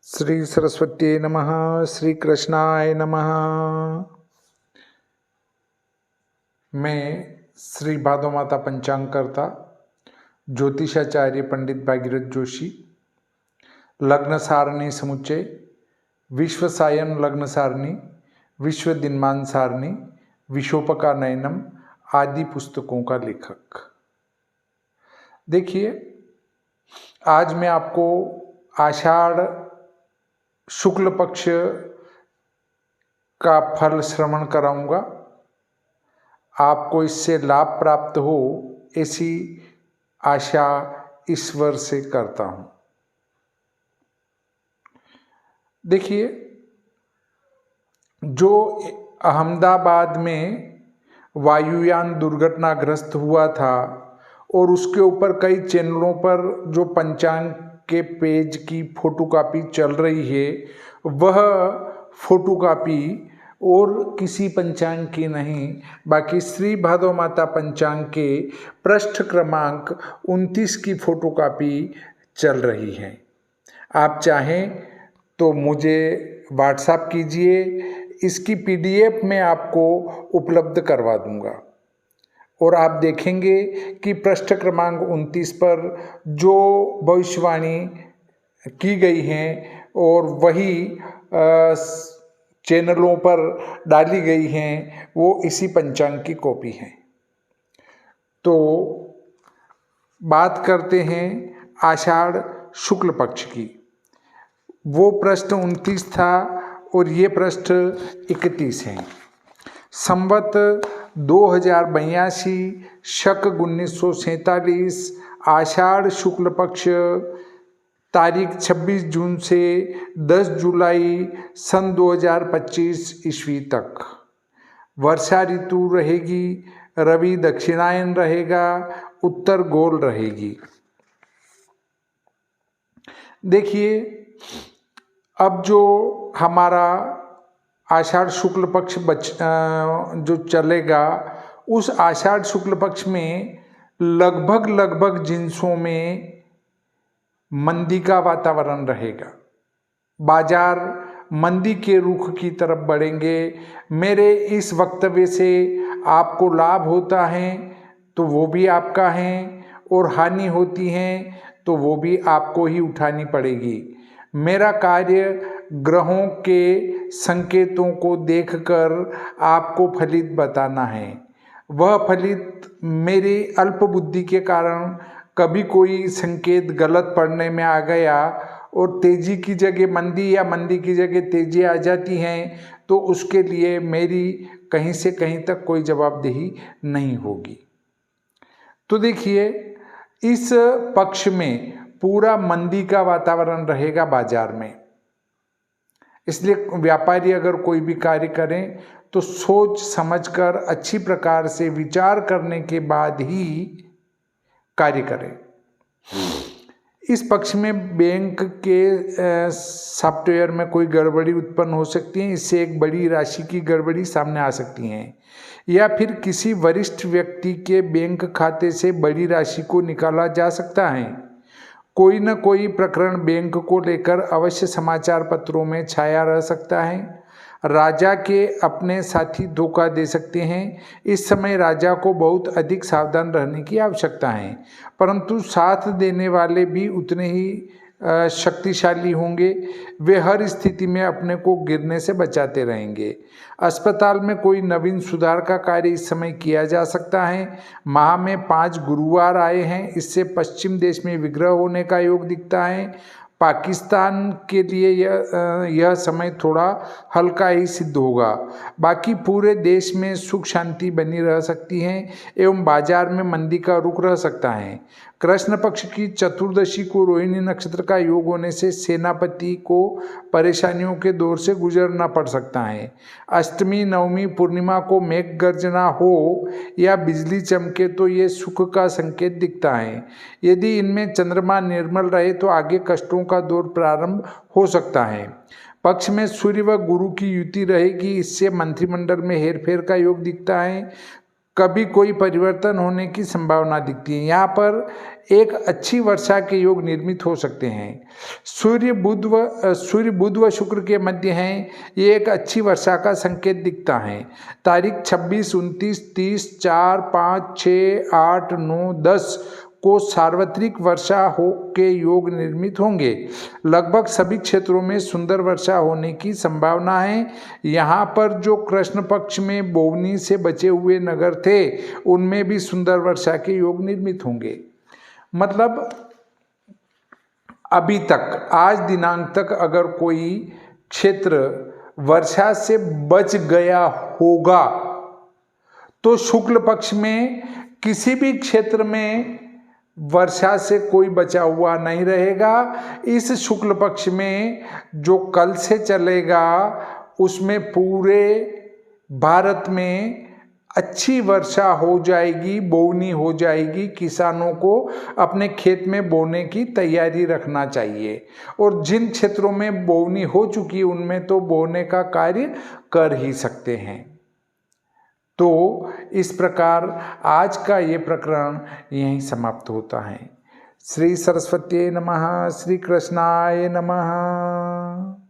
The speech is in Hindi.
श्री सरस्वती नमः। श्री कृष्णाय नमः। मैं श्री भादो माता पंचांगकर्ता ज्योतिषाचार्य पंडित भागीरथ जोशी, लग्न सारणी समुच्चय, विश्व सायन लग्न सारणी, विश्व दिनमान सारणी, विशोपका नयनम आदि पुस्तकों का लेखक। देखिए, आज मैं आपको आषाढ़ शुक्ल पक्ष का फल श्रवण कराऊंगा। आपको इससे लाभ प्राप्त हो ऐसी आशा ईश्वर से करता हूं। देखिए, जो अहमदाबाद में वायुयान दुर्घटनाग्रस्त हुआ था और उसके ऊपर कई चैनलों पर जो पंचांग के पेज की फोटोकॉपी चल रही है, वह फोटोकॉपी और किसी पंचांग की नहीं, बाकी श्री भादो माता पंचांग के पृष्ठ क्रमांक 29 की फोटोकॉपी चल रही है। आप चाहें तो मुझे व्हाट्सएप कीजिए, इसकी पीडीएफ मैं आपको उपलब्ध करवा दूंगा और आप देखेंगे कि पृष्ठ क्रमांक 29 पर जो भविष्यवाणी की गई हैं और वही चैनलों पर डाली गई हैं, वो इसी पंचांग की कॉपी है। तो बात करते हैं आषाढ़ शुक्ल पक्ष की। वो पृष्ठ 29 था और ये पृष्ठ 31 है। संवत 2082 शक 1947 आषाढ़ शुक्ल पक्ष तारीख 26 जून से 10 जुलाई सन 2025 ईस्वी तक वर्षा ऋतु रहेगी। रवि दक्षिणायन रहेगा, उत्तर गोल रहेगी। देखिए, अब जो हमारा आषाढ़ शुक्ल पक्ष जो चलेगा, उस आषाढ़ शुक्ल पक्ष में लगभग जिन्सों में मंदी का वातावरण रहेगा। बाजार मंदी के रुख की तरफ बढ़ेंगे। मेरे इस वक्तव्य से आपको लाभ होता है तो वो भी आपका है, और हानि होती है तो वो भी आपको ही उठानी पड़ेगी। मेरा कार्य ग्रहों के संकेतों को देखकर आपको फलित बताना है। वह फलित मेरी अल्प बुद्धि के कारण कभी कोई संकेत गलत पढ़ने में आ गया और तेजी की जगह मंदी या मंदी की जगह तेजी आ जाती हैं, तो उसके लिए मेरी कहीं से कहीं तक कोई जवाबदेही नहीं होगी। तो देखिए, इस पक्ष में पूरा मंदी का वातावरण रहेगा बाजार में। इसलिए व्यापारी अगर कोई भी कार्य करें तो सोच समझकर अच्छी प्रकार से विचार करने के बाद ही कार्य करें। इस पक्ष में बैंक के सॉफ्टवेयर में कोई गड़बड़ी उत्पन्न हो सकती है। इससे एक बड़ी राशि की गड़बड़ी सामने आ सकती है, या फिर किसी वरिष्ठ व्यक्ति के बैंक खाते से बड़ी राशि को निकाला जा सकता है। कोई न कोई प्रकरण बैंक को लेकर अवश्य समाचार पत्रों में छाया रह सकता है। राजा के अपने साथी धोखा दे सकते हैं। इस समय राजा को बहुत अधिक सावधान रहने की आवश्यकता है, परंतु साथ देने वाले भी उतने ही शक्तिशाली होंगे। वे हर स्थिति में अपने को गिरने से बचाते रहेंगे। अस्पताल में कोई नवीन सुधार का कार्य इस समय किया जा सकता है। माह में 5 गुरुवार आए हैं, इससे पश्चिम देश में विग्रह होने का योग दिखता है। पाकिस्तान के लिए यह समय थोड़ा हल्का ही सिद्ध होगा। बाकी पूरे देश में सुख शांति बनी रह सकती है एवं बाजार में मंदी का रुख रह सकता है। कृष्ण पक्ष की चतुर्दशी को रोहिणी नक्षत्र का योग होने से सेनापति को परेशानियों के दौर से गुजरना पड़ सकता है। अष्टमी, नवमी, पूर्णिमा को मेघ गर्जना हो या बिजली चमके तो ये सुख का संकेत दिखता है। यदि इनमें चंद्रमा निर्मल रहे तो आगे कष्टों का दौर प्रारंभ हो सकता है। पक्ष में सूर्य व गुरु की युति रहेगी, इससे मंत्रिमंडल में हेरफेर का योग दिखता है। कभी कोई परिवर्तन होने की संभावना दिखती है। यहाँ पर एक अच्छी वर्षा के योग निर्मित हो सकते हैं। सूर्य बुध व शुक्र के मध्य हैं, ये एक अच्छी वर्षा का संकेत दिखता है। तारीख 26, 29, 30, 4, 5, 6, 8, 9, 10 को सार्वत्रिक वर्षा हो के योग निर्मित होंगे। लगभग सभी क्षेत्रों में सुंदर वर्षा होने की संभावना है। यहाँ पर जो कृष्ण पक्ष में बोवनी से बचे हुए नगर थे, उनमें भी सुंदर वर्षा के योग निर्मित होंगे। मतलब अभी तक, आज दिनांक तक अगर कोई क्षेत्र वर्षा से बच गया होगा तो शुक्ल पक्ष में किसी भी क्षेत्र में वर्षा से कोई बचा हुआ नहीं रहेगा। इस शुक्ल पक्ष में जो कल से चलेगा उसमें पूरे भारत में अच्छी वर्षा हो जाएगी, बोवनी हो जाएगी। किसानों को अपने खेत में बोने की तैयारी रखना चाहिए और जिन क्षेत्रों में बोवनी हो चुकी है उनमें तो बोने का कार्य कर ही सकते हैं। तो इस प्रकार आज का ये प्रकरण यहीं समाप्त होता है। श्री सरस्वती नमः। श्री कृष्णाय नमः।